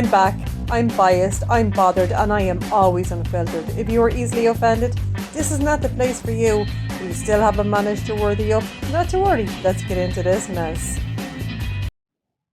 I'm back. I'm biased, I'm bothered, and I am always unfiltered. If you are easily offended, this is not the place for you. But you still haven't managed to worthy up. Not to worry, let's get into this mess.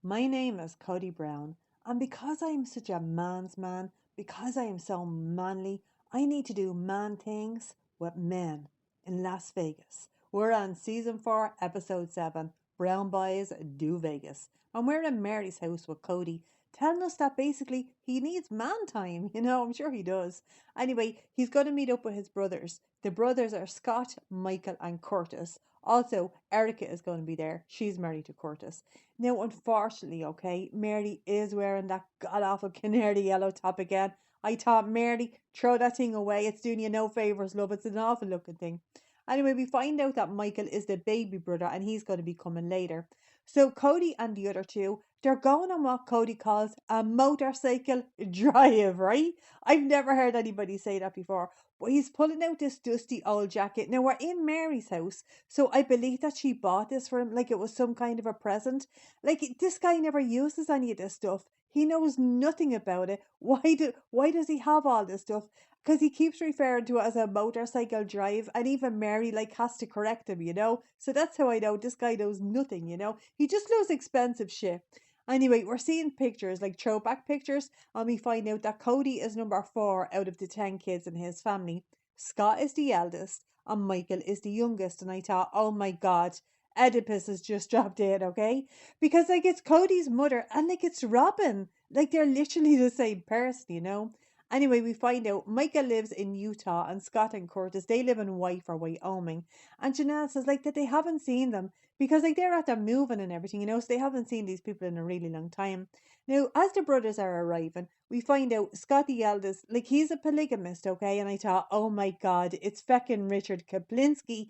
My name is Kody Brown, and because I am such a man's man, because I am so manly, I need to do man things with men in Las Vegas. We're on season 4, episode 7. Brown Boys Do Vegas. And we're in Mary's house with Kody, telling us that basically he needs man time. I'm sure he does. Anyway, he's going to meet up with his brothers. The brothers are Scott, Michael, and Curtis. Also, Erica is going to be there. She's married to Curtis. Now, unfortunately, okay, Mary is wearing that god awful canary yellow top again. I thought, Mary, throw that thing away. It's doing you no favours, love. It's an awful looking thing. Anyway, we find out that Michael is the baby brother and he's going to be coming later. So Kody and the other two, they're going on what Kody calls a motorcycle drive, right? I've never heard anybody say that before. But he's pulling out this dusty old jacket. Now we're in Mary's house, so I believe that she bought this for him like it was some kind of a present. Like this guy never uses any of this stuff. He knows nothing about it. Why does he have all this stuff? Because he keeps referring to it as a motorcycle drive, and even Mary has to correct him. So that's how I know this guy knows nothing. He just loves expensive shit. Anyway, we're seeing pictures, like throwback pictures, and we find out that Kody is number 4 out of the 10 kids in his family. Scott is the eldest, and Michael is the youngest. And I thought, oh my God, Oedipus has just dropped in, okay? Because it's Cody's mother, and it's Robyn. They're literally the same person. Anyway, we find out Michael lives in Utah and Scott and Curtis, they live in White or Wyoming. And Janelle says that they haven't seen them because they're at their moving and everything, so they haven't seen these people in a really long time. Now, as the brothers are arriving, we find out Scott the eldest, he's a polygamist, okay? And I thought, oh my God, it's feckin' Richard Kaplinski.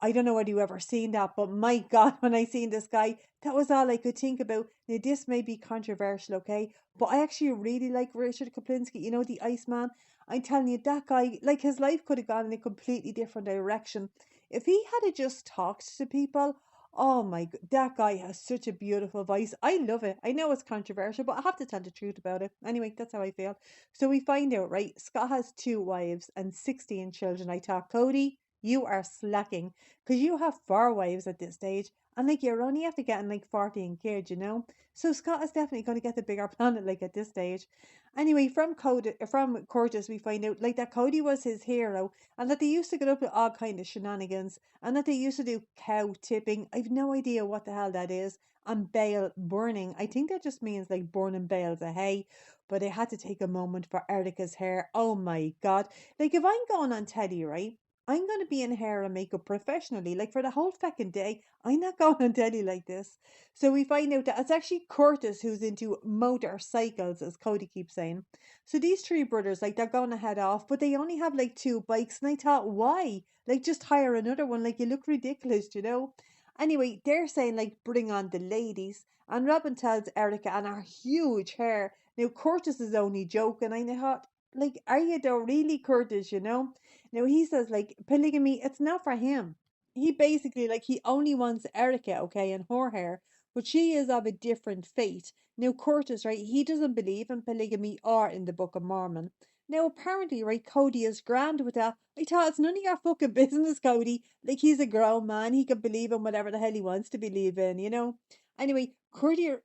I don't know whether you ever seen that, but my God, when I seen this guy, that was all I could think about. Now, this may be controversial, okay? But I actually really like Richard Kaplinski, the Iceman. I'm telling you, that guy, his life could have gone in a completely different direction. If he had just talked to people, oh my God, that guy has such a beautiful voice. I love it. I know it's controversial, but I have to tell the truth about it. Anyway, that's how I feel. So we find out, right? Scott has 2 wives and 16 children. I thought, Kody, you are slacking because you have 4 wives at this stage. And you're only after getting 14 kids. So Scott is definitely going to get the bigger planet at this stage. Anyway, from Curtis, we find out that Kody was his hero, and that they used to get up with all kind of shenanigans, and that they used to do cow tipping. I've no idea what the hell that is. And bale burning. I think that just means burning bales of hay. But I had to take a moment for Erica's hair. Oh my God. If I'm going on Teddy, right? I'm going to be in hair and makeup professionally, for the whole fucking day. I'm not going on telly like this. So we find out that it's actually Curtis who's into motorcycles, as Kody keeps saying. So these 3 brothers, they're going to head off, but they only have 2 bikes. And I thought, why? Just hire another one. You look ridiculous. Anyway, they're saying, bring on the ladies. And Robyn tells Erica and her huge hair. Now, Curtis is only joking. I thought, are you though really, Curtis? Now he says polygamy, it's not for him. He basically he only wants Erica, okay, and her hair, but she is of a different fate. Now Curtis, right, he doesn't believe in polygamy or in the Book of Mormon. Now apparently, right, Kody is grand with that. I thought it's none of your fucking business, Kody. He's a grown man, he can believe in whatever the hell he wants to believe in. Anyway, Curtis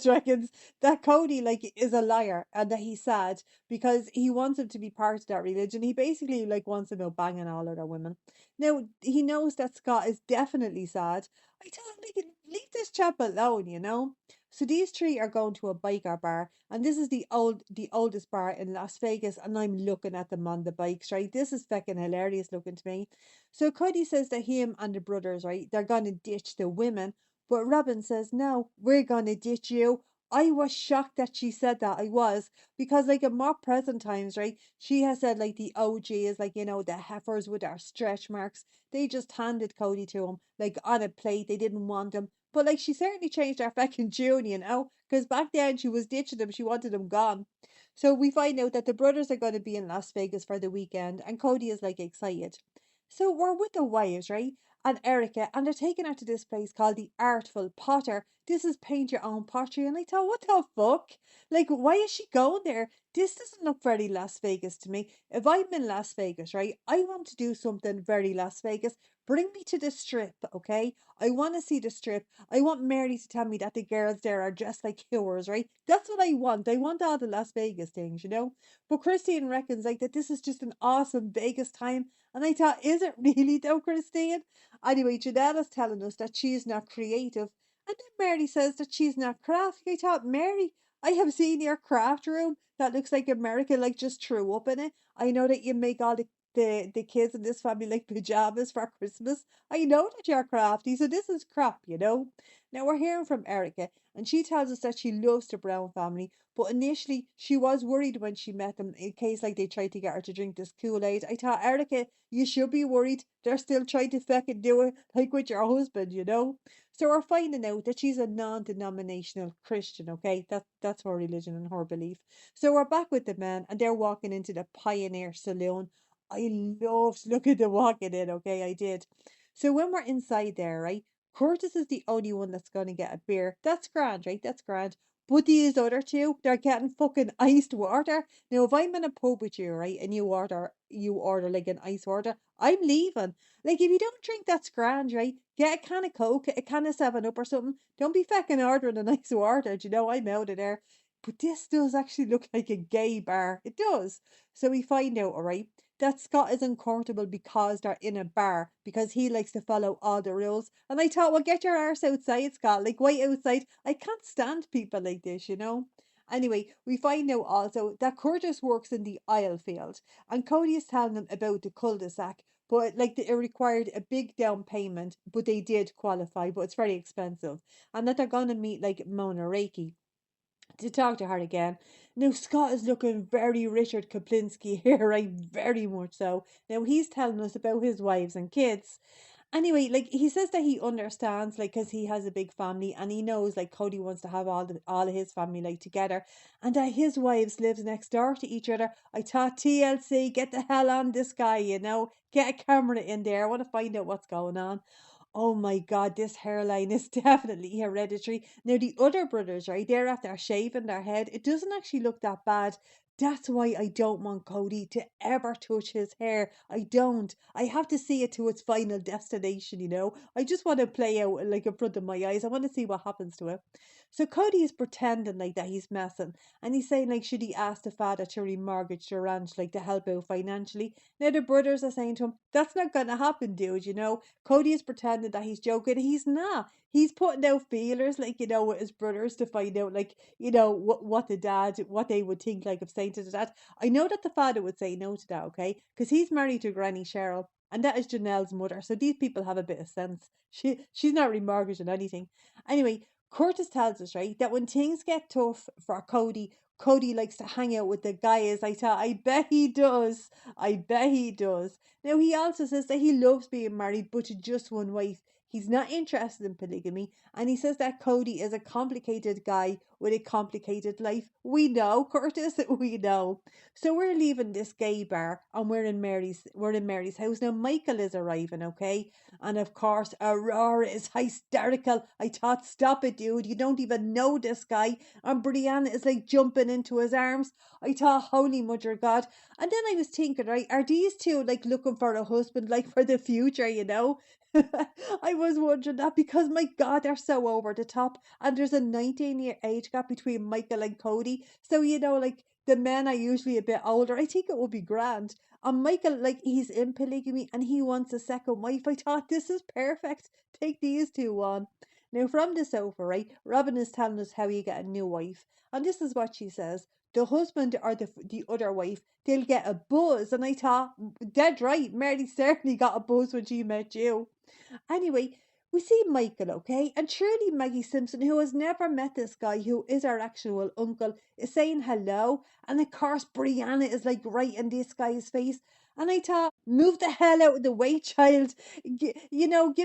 reckons that Kody is a liar and that he's sad because he wants him to be part of that religion. He basically wants him out banging all other women. Now he knows that Scott is definitely sad. I tell him leave this chap alone. So these 3 are going to a biker bar, and this is the oldest bar in Las Vegas, and I'm looking at them on the bikes, right? This is fucking hilarious looking to me. So Cody says that him and the brothers, right, they're gonna ditch the women, but Robyn says, no, we're gonna ditch you. I was shocked that she said that. I was, because in more present times, right, she has said the OG is the heifers with our stretch marks. They just handed Cody to him on a plate. They didn't want him. But she certainly changed her fucking tune, because back then she was ditching him. She wanted him gone. So we find out that the brothers are going to be in Las Vegas for the weekend, and Cody is excited. So we're with the wives, right? And Erica, and they're taking her to this place called the Artful Potter this is paint your own pottery. And I thought, what the fuck? Like, why is she going there? This doesn't look very Las Vegas to me. If I'm in Las Vegas, right, I want to do something very Las Vegas. Bring me to the strip, okay? I want to see the strip. I want Mary to tell me that the girls there are dressed like hewers, right? That's what I want. I want all the Las Vegas things, you know? But Christine reckons like that this is just an awesome Vegas time. And I thought, is it really though, Christine? Anyway, Janetta's telling us that she's not creative. And then Mary says that she's not crafty. I thought, Mary, I have seen your craft room. That looks like America like just threw up in it. I know that you make all the kids in this family like pajamas for Christmas. I know that you're crafty, so this is crap, you know. Now we're hearing from Erica, and she tells us that she loves the Brown family, but initially she was worried when she met them in case like they tried to get her to drink this Kool-Aid. I thought, Erica, you should be worried. They're still trying to fucking do it like with your husband, you know. So we're finding out that she's a non-denominational Christian, okay? That's her religion and her belief. So we're back with the men, and they're walking into the Pioneer Saloon. I loved looking at them walking in, okay? I did. So when we're inside there, right? Curtis is the only one that's gonna get a beer. That's grand, right? That's grand. But these other two, they're getting fucking iced water. Now, if I'm in a pub with you, right, and you order like an ice water, I'm leaving. Like, if you don't drink, that's grand, right? Get a can of Coke, a can of 7 Up or something. Don't be fucking ordering an ice water. Do you know, I'm out of there. But this does actually look like a gay bar. It does. So we find out, all right, that Scott is uncomfortable because they're in a bar because he likes to follow all the rules. And I thought, well, get your arse outside, Scott. Like, wait outside. I can't stand people like this, you know? Anyway, we find out also that Curtis works in the oil field, and Kody is telling him about the cul-de-sac. But like it required a big down payment, but they did qualify, but it's very expensive. And that they're gonna meet like Mona Reiki to talk to her again. Now, Scott is looking very Richard Kaplinski here, right? Very much so. Now, he's telling us about his wives and kids. Anyway, like he says that he understands, like, cause he has a big family, and he knows, like, Kody wants to have all of his family like together, and that his wives lives next door to each other. I thought TLC, get the hell on this guy, you know, get a camera in there. I want to find out what's going on. Oh my God, this hairline is definitely hereditary. Now, the other brothers, right, they're after shaving their head. It doesn't actually look that bad. That's why I don't want Kody to ever touch his hair. I don't. I have to see it to its final destination, you know. I just want to play out like in front of my eyes. I want to see what happens to it. So Cody is pretending like that he's messing, and he's saying like should he ask the father to remortgage the ranch like to help out financially. Now the brothers are saying to him, that's not gonna happen, dude, you know. Cody is pretending that he's joking. He's not. He's putting out feelers, like, you know, with his brothers to find out, like, you know, what they would think, like, of saying to the dad. I know that the father would say no to that, okay? Because he's married to Granny Cheryl, and that is Janelle's mother. So these people have a bit of sense. She's not remortgaging anything. Anyway, Curtis tells us, right, that when things get tough for Cody, Cody likes to hang out with the guys. I thought, I bet he does. I bet he does. Now, he also says that he loves being married, but to just one wife. He's not interested in polygamy, and he says that Cody is a complicated guy with a complicated life. We know, Curtis, we know. So we're leaving this gay bar, and we're in Mary's house now. Michael is arriving, okay, and of course Aurora is hysterical. I thought, stop it, dude! You don't even know this guy, and Brianna is like jumping into his arms. I thought, holy mother God! And then I was thinking, right, are these two like looking for a husband, like for the future, you know? I was wondering that because my God, they're so over the top, and there's a 19-year age gap between Michael and Cody. So you know, like the men are usually a bit older. I think it would be grand. And Michael, like he's in polygamy and he wants a second wife. I thought this is perfect. Take these two on. Now from the sofa, right? Robyn is telling us how you get a new wife, and this is what she says. The husband or the other wife, they'll get a buzz. And I thought, dead right, Mary certainly got a buzz when she met you. Anyway, we see Michael, okay? And surely Maggie Simpson, who has never met this guy who is our actual uncle, is saying hello. And of course, Brianna is like right in this guy's face. And I thought, move the hell out of the way, child. Give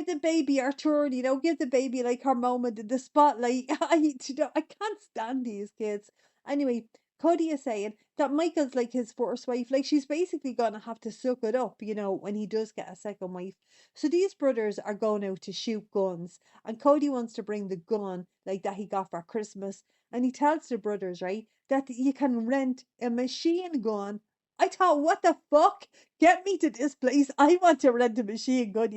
the baby her turn, give the baby like her moment in the spotlight. I can't stand these kids. Anyway, Kody is saying that Michael's like his first wife. Like she's basically gonna have to suck it up, when he does get a second wife. So these brothers are going out to shoot guns, and Kody wants to bring the gun like that he got for Christmas, and he tells the brothers, right, that you can rent a machine gun. I thought, what the fuck? Get me to this place. I want to rent a machine gun.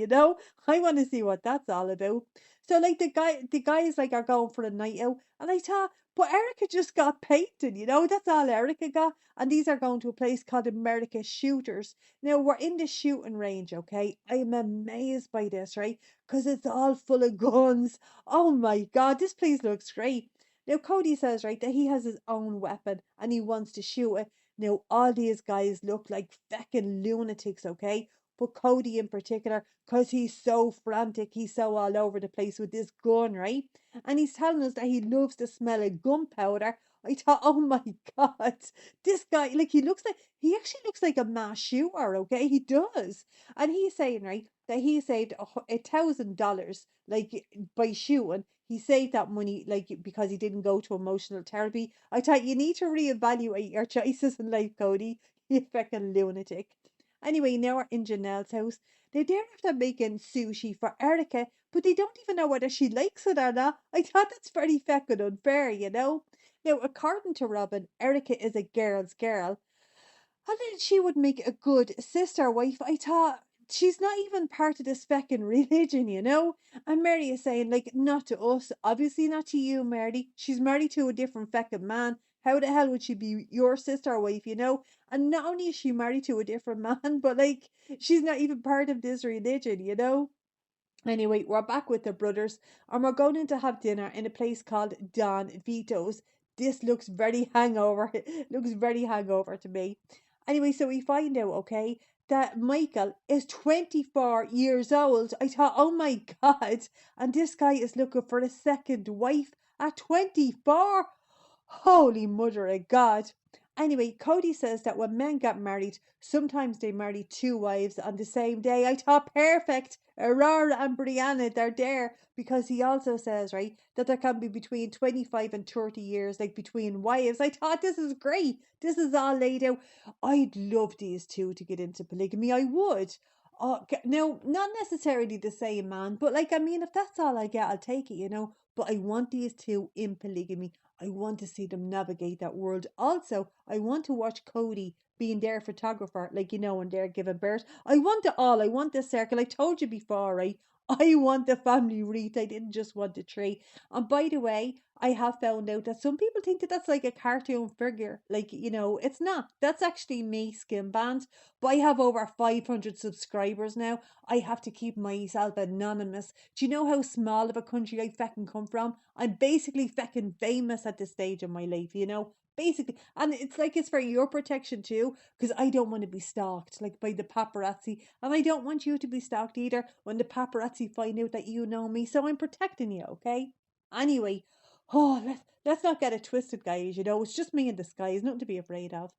I want to see what that's all about. So like the guys like are going for a night out, and I thought, but Erica just got painted. That's all Erica got. And these are going to a place called America Shooters. Now we're in the shooting range, okay? I am amazed by this, right? Because it's all full of guns. Oh my God, this place looks great. Now Kody says, right, that he has his own weapon and he wants to shoot it. Now all these guys look like feckin' lunatics, okay? But Kody in particular, because he's so frantic, he's so all over the place with this gun, right? And he's telling us that he loves the smell of gunpowder. I thought, oh my God, this guy, like he actually looks like a mass shooter, okay? He does. And he's saying, right, that he saved $1,000, like by shooting. He saved that money, like, because he didn't go to emotional therapy. I thought you need to reevaluate your choices in life, Kody. You fucking lunatic. Anyway, now we're in Janelle's house. They're after making sushi for Erica, but they don't even know whether she likes it or not. I thought that's very fucking unfair. Now, according to Robyn, Erica is a girl's girl, and then she would make a good sister wife. I thought she's not even part of this feckin' religion. And Mary is saying, like, not to us, obviously not to you, Mary. She's married to a different feckin' man. How the hell would she be your sister wife? And not only is she married to a different man, but like she's not even part of this religion. Anyway, we're back with the brothers and we're going in to have dinner in a place called Don Vito's. This looks very hangover. It looks very hangover to me. Anyway, so we find out, okay, that Michael is 24 years old. I thought, oh my God. And this guy is looking for a second wife at 24. Holy mother of God. Anyway, Kody says that when men get married, sometimes they marry two wives on the same day. I thought, perfect. Aurora and Brianna, they're there. Because he also says, right, that there can be between 25 and 30 years, like between wives. I thought, this is great. This is all laid out. I'd love these two to get into polygamy. I would. Now, not necessarily the same man, but like, I mean, if that's all I get, I'll take it. But I want these two in polygamy. I want to see them navigate that world. Also, I want to watch Kody being their photographer, like, when they're giving birth. I want it all. I want the circle. I told you before, right? I want the family wreath. I didn't just want the tree. And by the way, I have found out that some people think that that's like a cartoon figure. Like, it's not. That's actually me, Skin Band. But I have over 500 subscribers now. I have to keep myself anonymous. Do you know how small of a country I feckin' come from? I'm basically feckin' famous at this stage of my life. Basically. And it's like it's for your protection too, because I don't want to be stalked like by the paparazzi. And I don't want you to be stalked either when the paparazzi find out that you know me. So I'm protecting you, okay? Anyway, let's not get it twisted, guys. It's just me in disguise, nothing to be afraid of.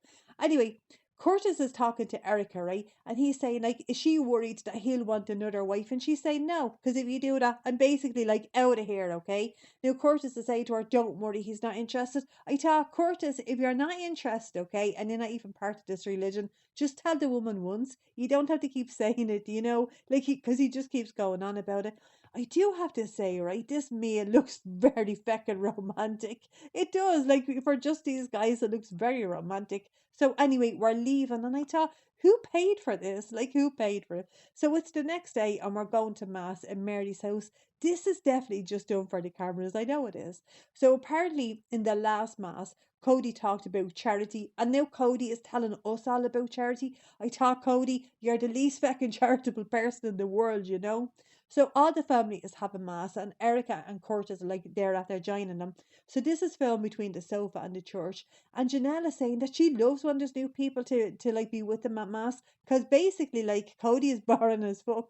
Anyway, Curtis is talking to Erica, right? And he's saying, like, is she worried that he'll want another wife? And she's saying, no, because if you do that, I'm basically like out of here, okay? Now, Curtis is saying to her, don't worry, he's not interested. I thought, Curtis, if you're not interested, okay, and you're not even part of this religion, just tell the woman once. You don't have to keep saying it, like, because he just keeps going on about it. I do have to say, right, this meal looks very feckin' romantic. It does, like, for just these guys, it looks very romantic. So anyway, we're leaving, and I thought, who paid for this? Like, who paid for it? So it's the next day, and we're going to mass in Mary's house. This is definitely just done for the cameras. I know it is. So apparently, in the last mass, Kody talked about charity, and now Kody is telling us all about charity. I thought, Kody, you're the least feckin' charitable person in the world. So all the family is having mass, and Erica and Curtis are like there at their joining them. So this is filmed between the sofa and the church. And Janelle is saying that she loves when there's new people to like be with them at mass, because basically like Kody is boring as fuck.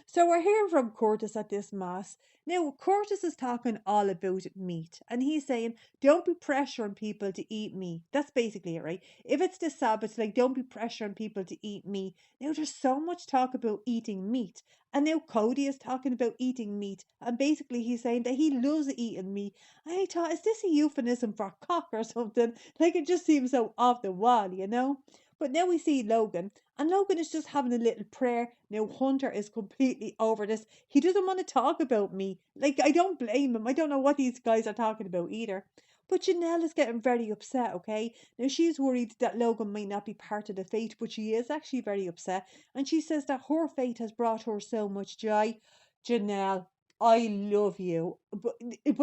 So we're hearing from Curtis at this mass. Now, Curtis is talking all about meat, and he's saying, don't be pressuring people to eat meat. That's basically it, right? If it's the Sabbath, like, don't be pressuring people to eat meat. Now, there's so much talk about eating meat, and now Kody is talking about eating meat, and basically he's saying that he loves eating meat. And I thought, is this a euphemism for cock or something? Like, it just seems so off the wall, you know? But now we see Logan, and Logan is just having a little prayer. Now, Hunter is completely over this. He doesn't want to talk about me. Like, I don't blame him. I don't know what these guys are talking about either. But Janelle is getting very upset, okay? Now, she's worried that Logan might not be part of the fate, but she is actually very upset. And she says that her fate has brought her so much joy. Janelle, I love you. But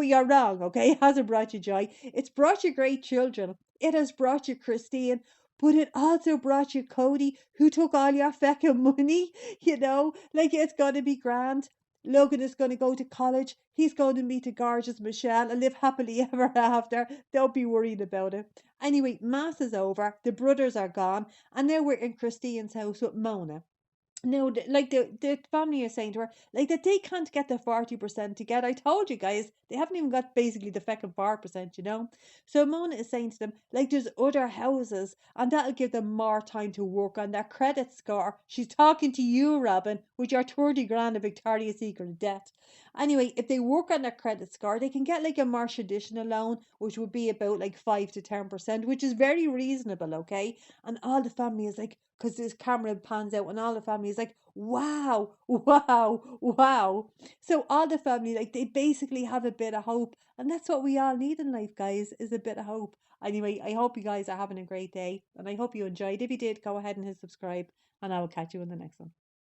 you're wrong, okay? It hasn't brought you joy. It's brought you great children. It has brought you Christine. But it also brought you Kody, who took all your fucking money, you know? Like, it's gonna be grand. Logan is gonna go to college. He's going to meet a gorgeous Michelle and live happily ever after. Don't be worried about it. Anyway, Mass is over. The brothers are gone. And now we're in Christine's house with Mona. No, the family is saying to her, like, that they can't get the 40% together. I told you guys, they haven't even got basically the fucking 4%, you know? So Mona is saying to them, like, there's other houses, and that'll give them more time to work on their credit score. She's talking to you, Robyn, with your 30 grand of Victoria's Secret debt. Anyway, if they work on their credit score, they can get like a more traditional loan, which would be about like 5 to 10%, which is very reasonable, okay? And all the family is like, because this camera pans out and all the family is like, wow, wow, wow. So all the family, like, they basically have a bit of hope. And that's what we all need in life, guys, is a bit of hope. Anyway, I hope you guys are having a great day, and I hope you enjoyed. If you did, go ahead and hit subscribe, and I will catch you in the next one.